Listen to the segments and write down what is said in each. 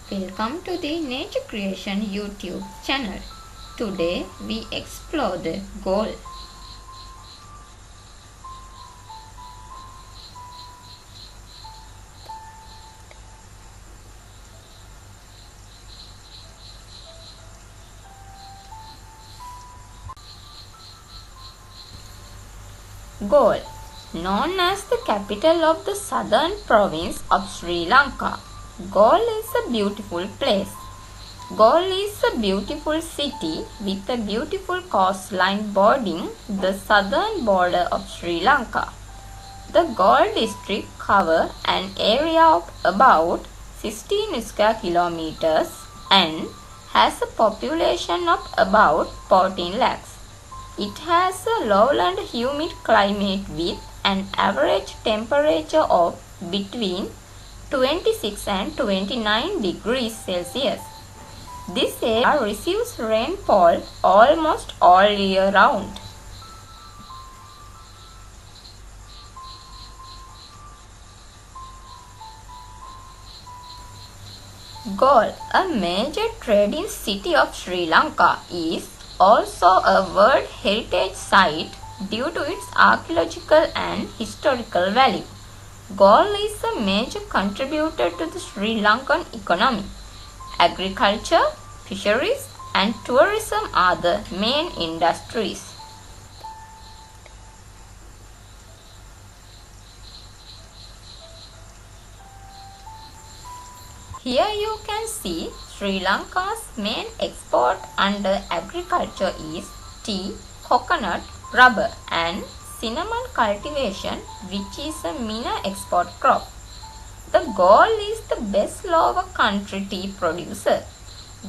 Welcome to the Nature Creation YouTube channel. Today we explore the Galle. Galle, known as the capital of the southern province of Sri Lanka. Galle is a beautiful place. Galle is a beautiful city with a beautiful coastline bordering the southern border of Sri Lanka. The Galle district covers an area of about 16 square kilometers and has a population of about 14 lakhs. It has a lowland humid climate with an average temperature of between 26 and 29 degrees Celsius. This area receives rainfall almost all year round. Galle, a major trading city of Sri Lanka, is also a World Heritage Site due to its archaeological and historical value. Galle is a major contributor to the Sri Lankan economy. Agriculture, fisheries, and tourism are the main industries. Here you can see Sri Lanka's main export under agriculture is tea, coconut, rubber and cinnamon cultivation, which is a minor export crop. The Galle is the best lower country tea producer.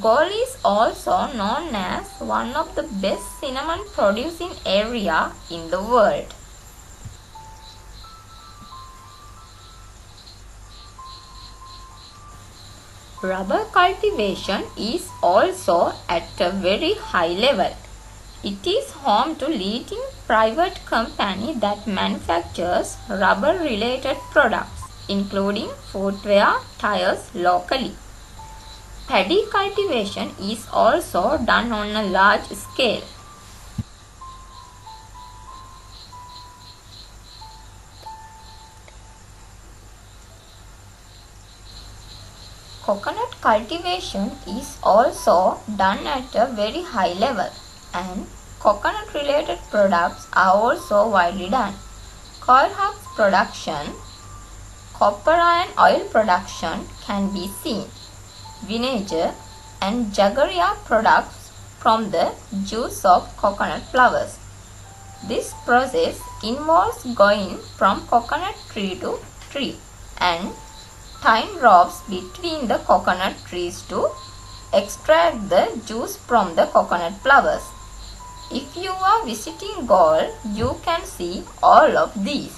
Galle is also known as one of the best cinnamon producing area in the world. Rubber cultivation is also at a very high level. It is home to leading private company that manufactures rubber related products including footwear, tires locally. Paddy cultivation is also done on a large scale. Coconut cultivation is also done at a very high level and coconut related products are also widely done. Coir husk production, copper iron oil production can be seen. Vinegar and jagaria products from the juice of coconut flowers. This process involves going from coconut tree to tree and tying ropes between the coconut trees to extract the juice from the coconut flowers. If you are visiting Galle, you can see all of these.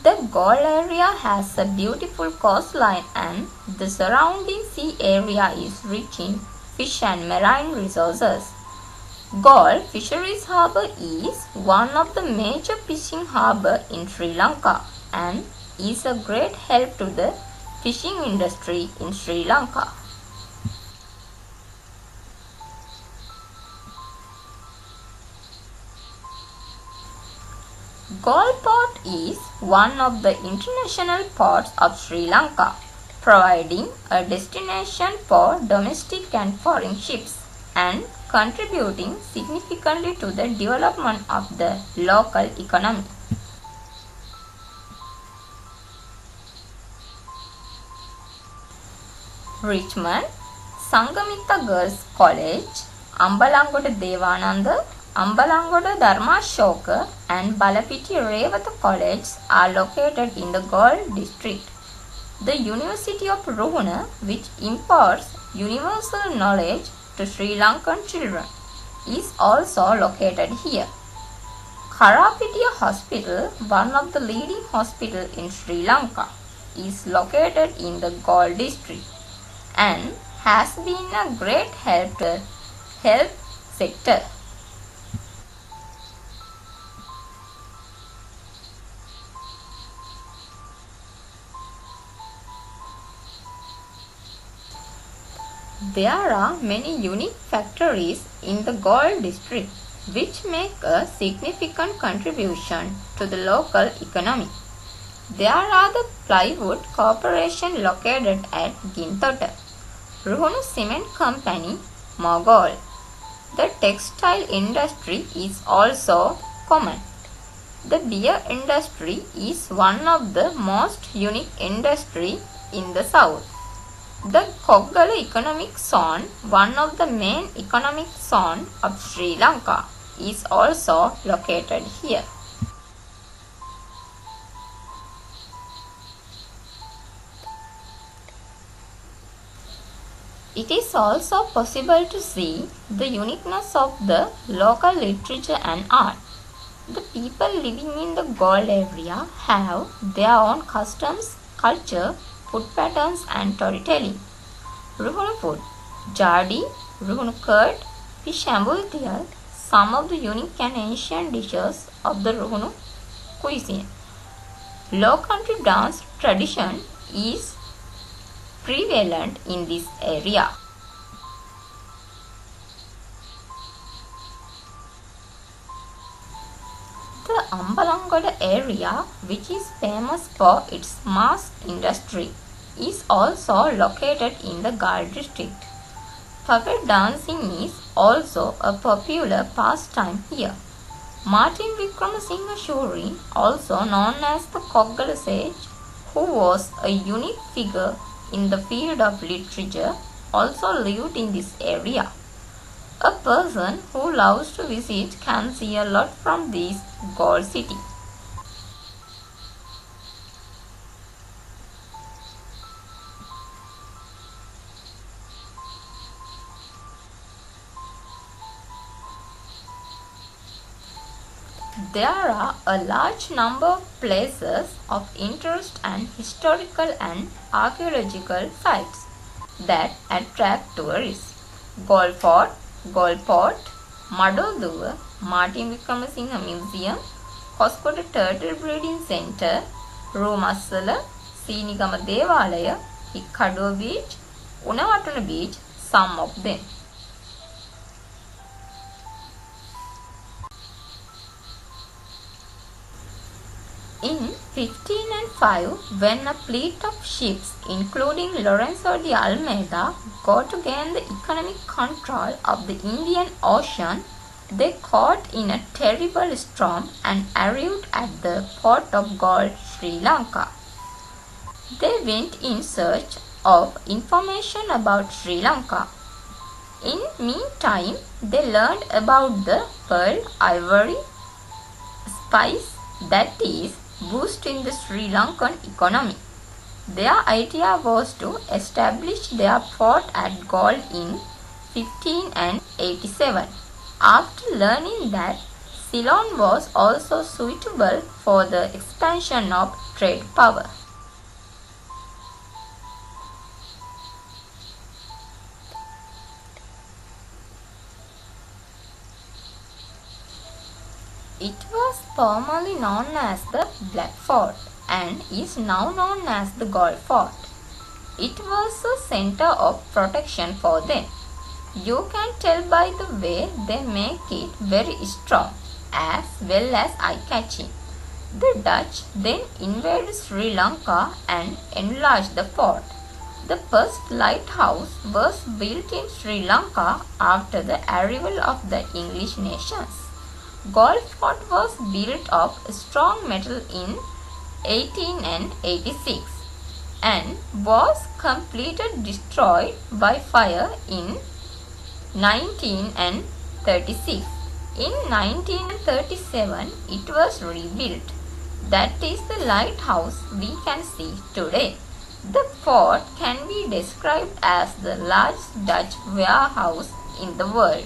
The Galle area has a beautiful coastline and the surrounding sea area is rich in fish and marine resources. Galle Fisheries Harbour is one of the major fishing harbours in Sri Lanka and is a great help to the fishing industry in Sri Lanka. Galle Port is one of the international ports of Sri Lanka, providing a destination for domestic and foreign ships and contributing significantly to the development of the local economy. Richmond, Sangamita Girls College, Ambalangoda Devananda, Ambalangoda Dharmashoka and Balapiti Revata College are located in the Galle district. The University of Ruhuna, which imparts universal knowledge to Sri Lankan children, is also located here. Karapitiya Hospital, one of the leading hospitals in Sri Lanka, is located in the Galle district and has been a great help to the health sector. There are many unique factories in the Galle district which make a significant contribution to the local economy. There are the Plywood Corporation located at Gintotta, Ruhunu Cement Company, Mogol. The textile industry is also common. The beer industry is one of the most unique industry in the south. The Koggala economic zone, one of the main economic zone of Sri Lanka, is also located here. It is also possible to see the uniqueness of the local literature and art. The people living in the Galle area have their own customs, culture, food patterns and storytelling. Ruhunu food, Jadi, Ruhunu curd, fish ambultial, some of the unique and ancient dishes of the Ruhunu cuisine. Low country dance tradition is prevalent in this area. The Ambalangada area, which is famous for its mask industry, is also located in the Galle district. Puppet dancing is also a popular pastime here. Martin Vikramasinghe Shuri, also known as the Koggala sage, who was a unique figure in the field of literature, also lived in this area. A person who loves to visit can see a lot from this Galle city. There are a large number of places of interest and historical and archaeological sites that attract tourists. Galle Fort, Galle Port, Madoduwa, Martin Vikramasinghe Museum, Koskoda Turtle Breeding Centre, Rumasala, Sinigama Dewalaya, Hikkaduwa Beach, Unawatuna Beach, some of them. In 1505, when a fleet of ships, including Lorenzo de Almeida, got to gain the economic control of the Indian Ocean, they caught in a terrible storm and arrived at the port of Galle, Sri Lanka. They went in search of information about Sri Lanka. In meantime, they learned about the pearl, ivory, spice, that is, boost in the Sri Lankan economy. Their idea was to establish their port at Galle in 1587. After learning that Ceylon was also suitable for the expansion of trade power. It was formerly known as the Black Fort and is now known as the Galle Fort. It was a center of protection for them. You can tell by the way they make it very strong as well as eye-catching. The Dutch then invaded Sri Lanka and enlarged the fort. The first lighthouse was built in Sri Lanka after the arrival of the English nations. Galle Fort was built of strong metal in 1886 and was completely destroyed by fire in 1936. In 1937, it was rebuilt. That is the lighthouse we can see today. The fort can be described as the largest Dutch warehouse in the world.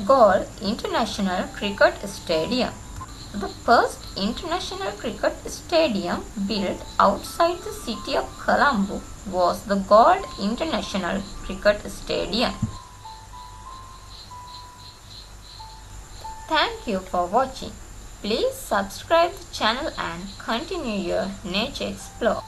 Galle International Cricket Stadium. The first international cricket stadium built outside the city of Colombo was the Galle International Cricket Stadium. Thank you for watching. Please subscribe the channel and continue your nature explore.